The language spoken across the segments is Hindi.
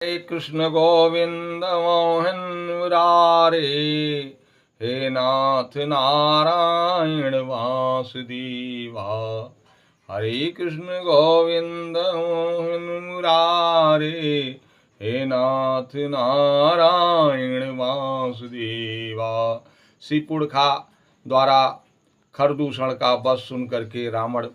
हे कृष्ण गोविंद मोहन मुरारे, हे नाथ नारायण वासुदेवा। हरे कृष्ण गोविंद मोहन मुरारे, हे नाथ नारायण वासुदेवा। श्री पुड़खा द्वारा खरदूषण का वध सुन करके रावण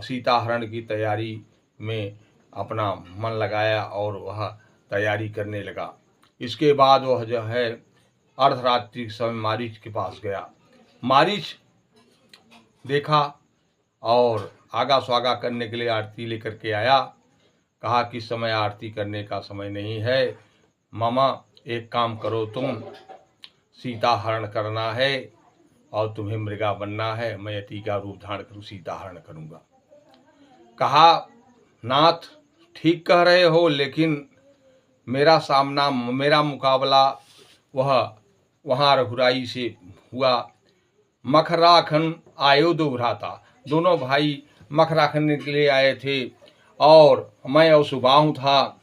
सीता हरण की तैयारी में अपना मन लगाया और वह तैयारी करने लगा। इसके बाद वह जो है अर्धरात्रि के समय मारीच के पास गया। मारीच देखा और आगा स्वागा करने के लिए आरती लेकर के आया। कहा कि समय आरती करने का समय नहीं है मामा, एक काम करो, तुम सीता हरण करना है और तुम्हें मृगा बनना है, मैं यति का रूप धारण करूँ सीता हरण करूँगा। कहा नाथ ठीक कह रहे हो, लेकिन मेरा सामना, मेरा मुकाबला वह वहाँ रघुराई से हुआ। मखराखन आयो दो भ्राता, दोनों भाई मखरा खनने के लिए आए थे और मैं और सुबाहु था।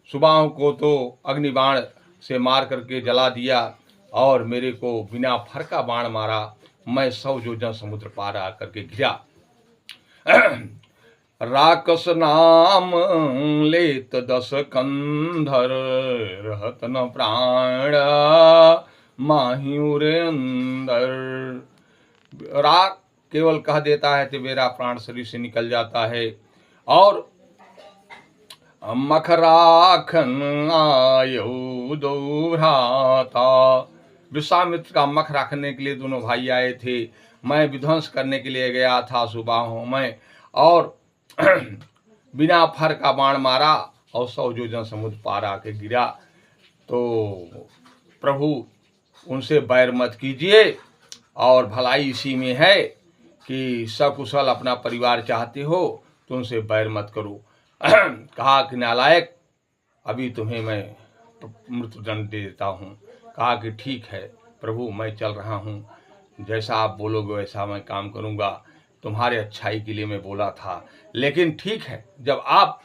सुबाहु को तो अग्निबाण से मार करके जला दिया और मेरे को बिना फर का बाण मारा। मैं 100 योजन समुद्र पार आकर के गिरा। राकस नाम लेत 10 कंधर, रहत न प्राण माहिर अंदर। राग केवल कह देता है तो मेरा प्राण शरीर से निकल जाता है। और मखराखन आयो दो भ्राता, विश्वामित्र का मख रखने के लिए दोनों भाई आए थे। मैं विध्वंस करने के लिए गया था सुबाहु में और बिना फर का बाण मारा और 100 योजन समुद्र पार आके गिरा। तो प्रभु उनसे बैर मत कीजिए और भलाई इसी में है कि सकुशल अपना परिवार चाहते हो तो उनसे बैर मत करो। कहा कि नालायक, अभी तुम्हें मैं मृत्युदंड दे देता हूँ। कहा कि ठीक है प्रभु, मैं चल रहा हूँ, जैसा आप बोलोगे वैसा मैं काम करूँगा। तुम्हारे अच्छाई के लिए मैं बोला था, लेकिन ठीक है, जब आप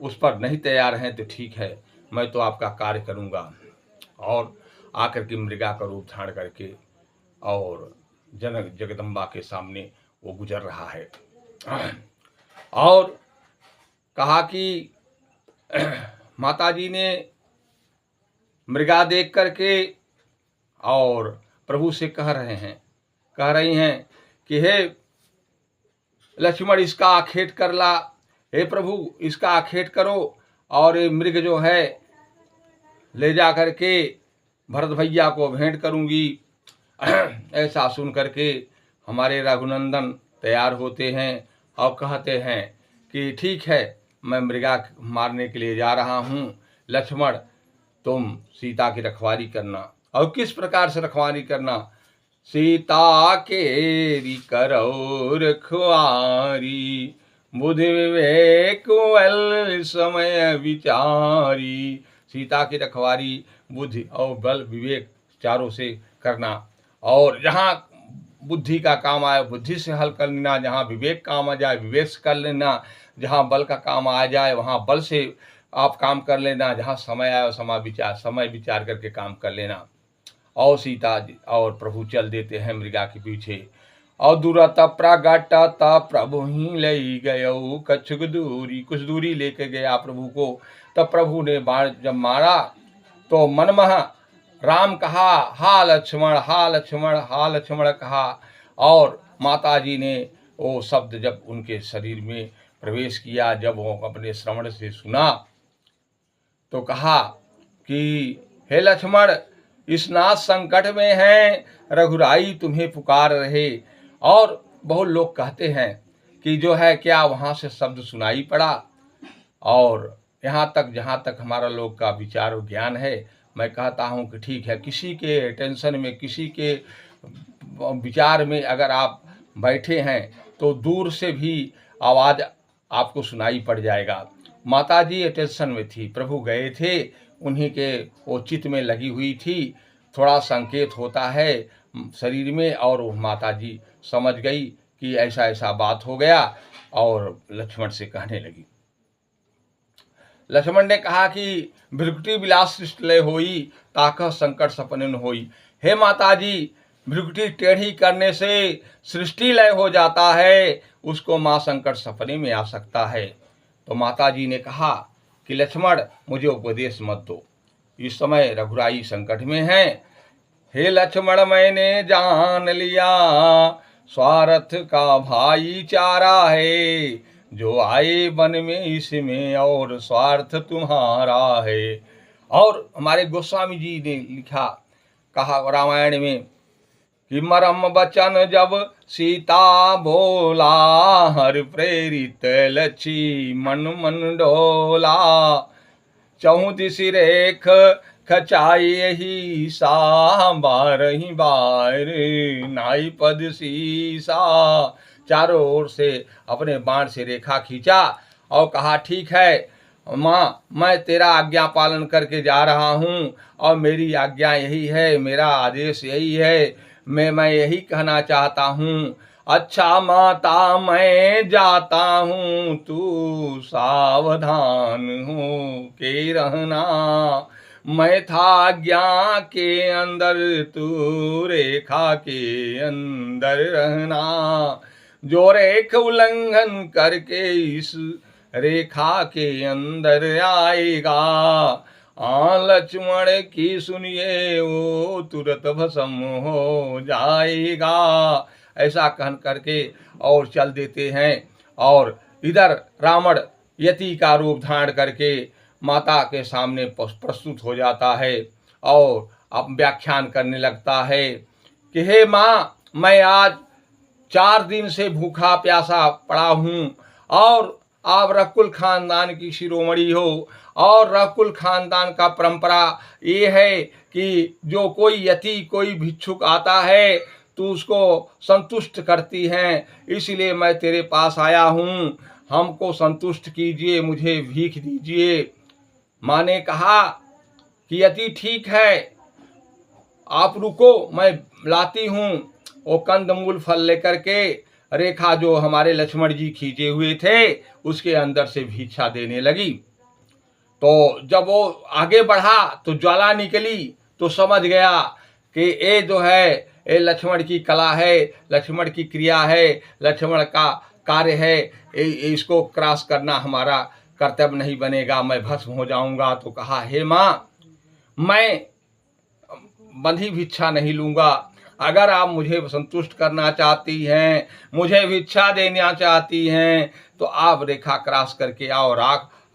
उस पर नहीं तैयार हैं तो ठीक है, मैं तो आपका कार्य करूँगा। और आकर के मृगा का रूप धारण करके और जनक जगदम्बा के सामने वो गुजर रहा है। और कहा कि माताजी ने मृगा देख करके और प्रभु से कह रही हैं कि हे लक्ष्मण, इसका आखेट कर ला, हे प्रभु इसका आखेट करो और ये मृग जो है ले जा करके भरत भैया को भेंट करूंगी। ऐसा सुन करके हमारे रघुनंदन तैयार होते हैं और कहते हैं कि ठीक है, मैं मृगा मारने के लिए जा रहा हूँ। लक्ष्मण, तुम सीता की रखवाली करना। और किस प्रकार से रखवाली करना? सीता केरी करो रखवारी, बुद्धि विवेक बल समय विचारी। सीता की रखवाली बुद्धि और बल विवेक चारों से करना, और जहाँ बुद्धि का काम आए बुद्धि से हल कर लेना, जहाँ विवेक काम आ जाए विवेक से कर लेना, जहाँ बल का काम आ जाए वहाँ बल से आप काम कर लेना, जहाँ समय आए समय विचार करके काम कर लेना। और सीता और प्रभु चल देते हैं मृगा के पीछे। और दूरत प्रगटत प्रभु ही ले गयो कछुक दूरी, कुछ दूरी लेके गया प्रभु को। तब प्रभु ने बाण जब मारा तो मनमह राम कहा, हा लक्ष्मण हा लक्ष्मण हा लक्ष्मण कहा। और माता जी ने वो शब्द जब उनके शरीर में प्रवेश किया, जब वो अपने श्रवण से सुना तो कहा कि हे लक्ष्मण, इस नाथ संकट में हैं, रघुराई तुम्हें पुकार रहे। और बहुत लोग कहते हैं कि जो है क्या वहाँ से शब्द सुनाई पड़ा। और यहाँ तक जहाँ तक हमारा लोग का विचार और ज्ञान है, मैं कहता हूँ कि ठीक है, किसी के टेंशन में किसी के विचार में अगर आप बैठे हैं तो दूर से भी आवाज़ आपको सुनाई पड़ जाएगा। माता जी टेंशन में थी, प्रभु गए थे, उन्हीं के वो चित्त में लगी हुई थी। थोड़ा संकेत होता है शरीर में, और माता जी समझ गई कि ऐसा ऐसा बात हो गया और लक्ष्मण से कहने लगी, लक्ष्मण ने कहा कि भृकुटी विलास सृष्ट लय होई, ताकह संकट सपन होई। हे माता जी, भृकुटी टेढ़ी करने से सृष्टि लय हो जाता है, उसको माँ संकट सपने में आ सकता है। तो माता जी ने कहा कि लक्ष्मण, मुझे उपदेश मत दो, इस समय रघुराई संकट में है। हे लक्ष्मण, मैंने जान लिया स्वार्थ का भाईचारा है, जो आए वन में इसमें और स्वार्थ तुम्हारा है। और हमारे गोस्वामी जी ने लिखा, कहा रामायण में कि मरम बचन जब सीता बोला, हर प्रेरित लची मन मन डोला, चहु दिशि रेख खचाई ही सा, बारही बार नाई पद सीसा। चारों ओर से अपने बाण से रेखा खींचा और कहा, ठीक है माँ, मैं तेरा आज्ञा पालन करके जा रहा हूँ और मेरी आज्ञा यही है, मेरा आदेश यही है, मैं यही कहना चाहता हूँ। अच्छा माता, मैं जाता हूँ, तू सावधान हो के रहना, मैं था आज्ञा के अंदर, तू रेखा के अंदर रहना, जो रेख उल्लंघन करके इस रेखा के अंदर आएगा, लक्ष्मण की सुनिए वो तुरंत भस्म हो जाएगा। ऐसा कहन करके और चल देते हैं। और इधर रावण यति का रूप धारण करके माता के सामने प्रस्तुत हो जाता है और अब व्याख्यान करने लगता है कि हे माँ, मैं आज 4 दिन से भूखा प्यासा पड़ा हूँ और आप रकुल खानदान की शिरोमणि हो, और रकुल खानदान का परंपरा ये है कि जो कोई यति, कोई भिक्षुक आता है तो उसको संतुष्ट करती हैं, इसलिए मैं तेरे पास आया हूँ, हमको संतुष्ट कीजिए, मुझे भीख दीजिए। माँ ने कहा कि यति ठीक है, आप रुको, मैं लाती हूँ। वो कंदमूल फल लेकर के रेखा जो हमारे लक्ष्मण जी खींचे हुए थे उसके अंदर से भिक्षा देने लगी। तो जब वो आगे बढ़ा तो ज्वाला निकली, तो समझ गया कि ये जो है ये लक्ष्मण की कला है, लक्ष्मण की क्रिया है, लक्ष्मण का कार्य है, इसको क्रॉस करना हमारा कर्तव्य नहीं बनेगा, मैं भस्म हो जाऊंगा। तो कहा, हे माँ, मैं बंधी भिक्षा नहीं लूंगा, अगर आप मुझे संतुष्ट करना चाहती हैं, मुझे भिक्षा देना चाहती हैं, तो आप रेखा क्रॉस करके आओ,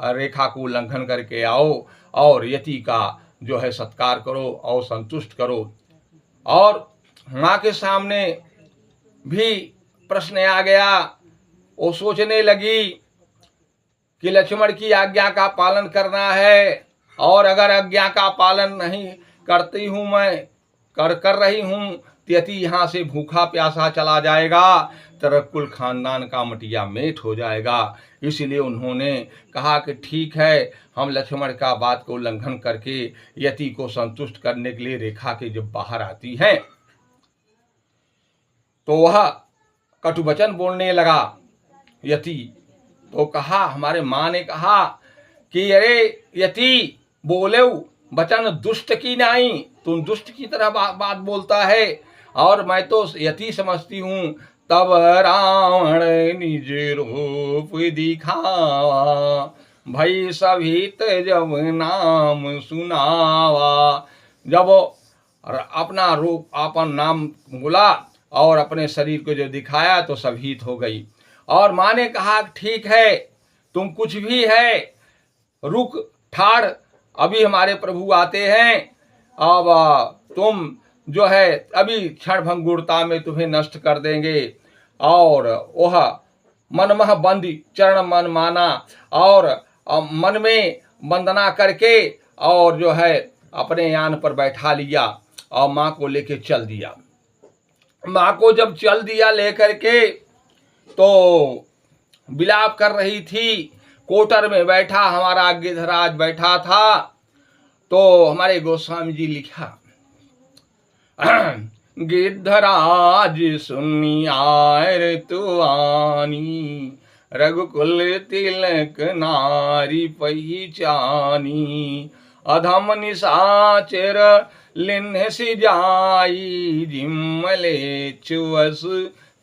रेखा को उल्लंघन करके आओ और यति का जो है सत्कार करो और संतुष्ट करो। और माँ के सामने भी प्रश्न आ गया। वो सोचने लगी कि लक्ष्मण की आज्ञा का पालन करना है, और अगर आज्ञा का पालन नहीं करती हूँ, मैं कर रही हूँ, यति यहाँ से भूखा प्यासा चला जाएगा, तरकुल खानदान का मटिया मेट हो जाएगा। इसलिए उन्होंने कहा कि ठीक है, हम लक्ष्मण का बात को उल्लंघन करके यति को संतुष्ट करने के लिए रेखा के जब बाहर आती हैं तो वह कटुवचन बोलने लगा यति। तो कहा, हमारे माँ ने कहा कि अरे यति, बोले वचन दुष्ट की नहीं, तुम दुष्ट की तरह बात बोलता है, और मैं तो यति समझती हूँ। तब रावण निज रूप दिखावा, भई सभित जब नाम सुनावा। जब अपना रूप, अपन नाम बोला और अपने शरीर को जो दिखाया तो सभीत हो गई। और माँ ने कहा, ठीक है, तुम कुछ भी है, रुक ठाड़, अभी हमारे प्रभु आते हैं, अब तुम जो है अभी क्षण भंगुरता में तुम्हें नष्ट कर देंगे। और वह मनमह बंदी चरण मन माना, और मन में वंदना करके और जो है अपने यान पर बैठा लिया और माँ को लेके चल दिया। माँ को जब चल दिया लेकर के, तो विलाप कर रही थी। कोटर में बैठा हमारा गिद्धराज बैठा था। तो हमारे गोस्वामी जी लिखा, गिद्धराज सुनियार तुआनी, रघुकुल तिलक नारी पहिचानी। अधम निशाचर लिन्ह सी जाई, जिम्मले चुवस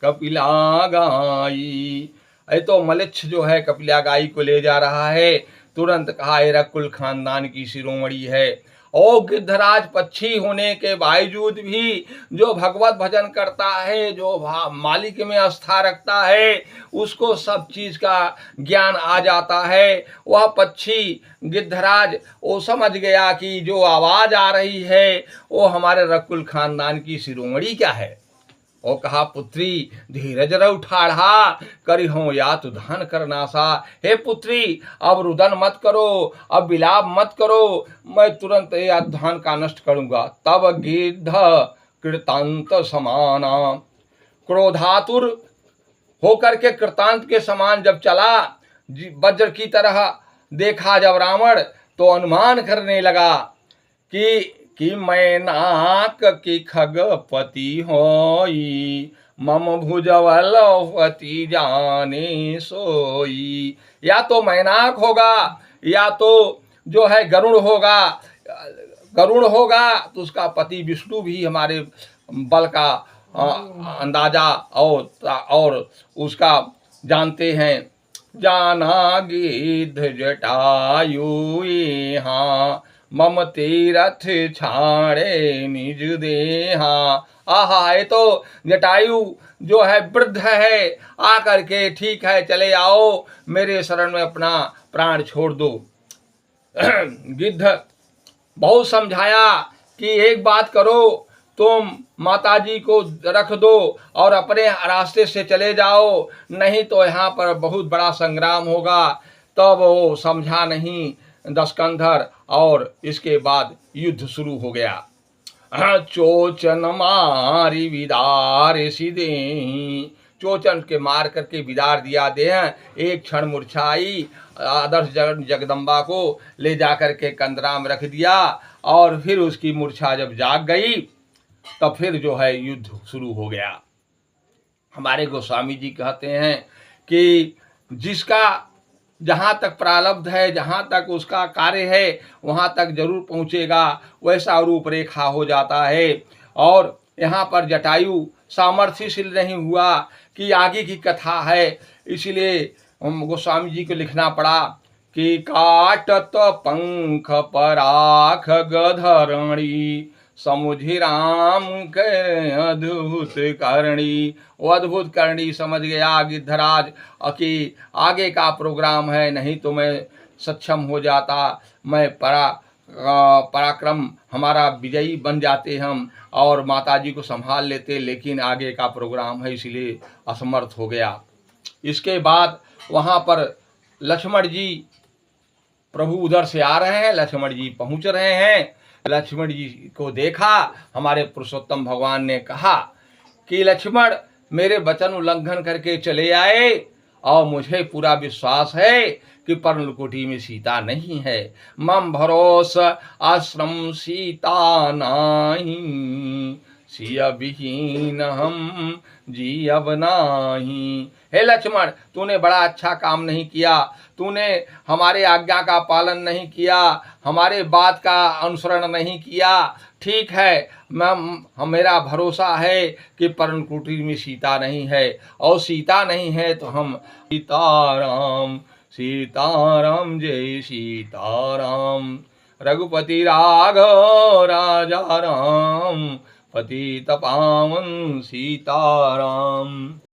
कपिला गाई। तो मलेच्छ जो है कपिला गाई को ले जा रहा है। तुरंत कहा ये रघुकुल खानदान की शिरोमणि है। और गिद्धराज पक्षी होने के बावजूद भी जो भगवत भजन करता है, जो मालिक में आस्था रखता है, उसको सब चीज का ज्ञान आ जाता है। वह पक्षी गिद्धराज वो समझ गया कि जो आवाज आ रही है वो हमारे रघुकुल खानदान की शिरोमणि क्या है। और कहा पुत्री धीरज रह ठाढ़ा, करी हो या तु धन करनासा। हे पुत्री अब रुदन मत करो, अब विलाप मत करो, मैं तुरंत ये धान का नष्ट करूंगा। तब गिद्ध कृतांत समाना, क्रोधातुर होकर के कृतांत के समान जब चला, वज्र की तरह देखा जब रावण, तो अनुमान करने लगा कि मैं नाक की खगपति होई, मम भुजबलपति जाने सोई। या तो मैनाक होगा या तो जो है गरुड़ होगा। गरुड़ होगा तो उसका पति विष्णु भी हमारे बल का अंदाजा और उसका जानते हैं। जाना गिद्ध जटायु यहाँ, मम तीरथ छाड़े निज देहा। आहा, ये तो जटायु जो है वृद्ध है, आकर के ठीक है चले आओ, मेरे शरण में अपना प्राण छोड़ दो। गिद्ध बहुत समझाया कि एक बात करो, तुम माताजी को रख दो और अपने रास्ते से चले जाओ, नहीं तो यहाँ पर बहुत बड़ा संग्राम होगा। तब वो समझा नहीं दशकंधर, और इसके बाद युद्ध शुरू हो गया। चोचन मारी विदार सीधे, चोचन के मार करके विदार दिया दे। एक क्षण मूर्छाई, आदर्श जगदम्बा को ले जाकर के कंदरा में रख दिया, और फिर उसकी मूर्छा जब जाग गई तब फिर जो है युद्ध शुरू हो गया। हमारे गोस्वामी जी कहते हैं कि जिसका जहाँ तक प्रारब्ध है, जहाँ तक उसका कार्य है, वहाँ तक जरूर पहुँचेगा, वैसा रूपरेखा हो जाता है। और यहाँ पर जटायु सामर्थ्यशील नहीं हुआ कि आगे की कथा है, इसलिए गोस्वामी जी को लिखना पड़ा कि काटत पंख पराख गधरणी, समुझि राम के अद्भुत करणी। वो अद्भुत करणी समझ गया गिद्धराज कि आगे का प्रोग्राम है, नहीं तो मैं सक्षम हो जाता, मैं पराक्रम हमारा विजयी बन जाते हम और माताजी को संभाल लेते, लेकिन आगे का प्रोग्राम है इसलिए असमर्थ हो गया। इसके बाद वहाँ पर लक्ष्मण जी, प्रभु उधर से आ रहे हैं, लक्ष्मण जी पहुँच रहे हैं। लक्ष्मण जी को देखा, हमारे पुरुषोत्तम भगवान ने कहा कि लक्ष्मण मेरे वचन उल्लंघन करके चले आए, और मुझे पूरा विश्वास है कि पर्णकुटी में सीता नहीं है। मम भरोस आश्रम सीता नाही, सिया विहीन हम जीव नाही। हे लक्ष्मण, तूने बड़ा अच्छा काम नहीं किया, तूने हमारे आज्ञा का पालन नहीं किया, हमारे बात का अनुसरण नहीं किया। ठीक है, मेरा भरोसा है कि पर्णकुटी में सीता नहीं है, और सीता नहीं है तो हम सीताराम सीताराम जय सीताराम। रघुपति राघव राजा राम, पतित पावन सीताराम।